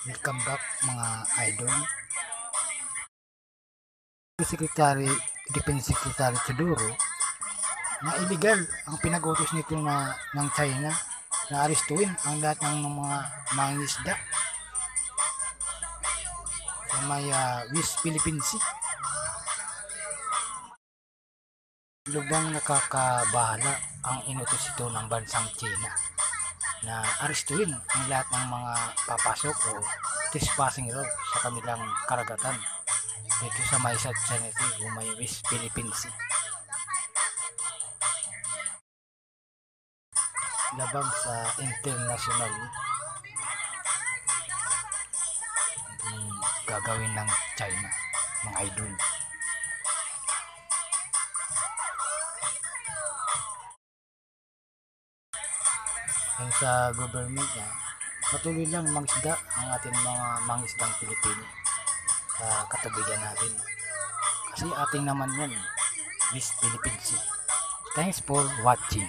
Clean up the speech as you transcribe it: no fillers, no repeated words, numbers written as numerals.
Welcome back mga idol. Secretary, Defense Secretary Chuduro na illegal ang pinag-utos nito ng China na arestuin ang lahat ng mga mangingisda sa may West Philippine Sea. Lubang nakakabahala ang inutos ito ng bansang China na arestuin ang lahat ng mga papasok o trespassing raw sa kanilang karagatan dito sa may South China Sea o may West Philippine Sea. Labag sa international gagawin ng China, mga idol. Yung sa government niya, patuloy lang mangisda ang ating mga mangisdang Pilipino sa katubigan natin. Kasi ating naman yan, West Philippine Sea. Thanks for watching.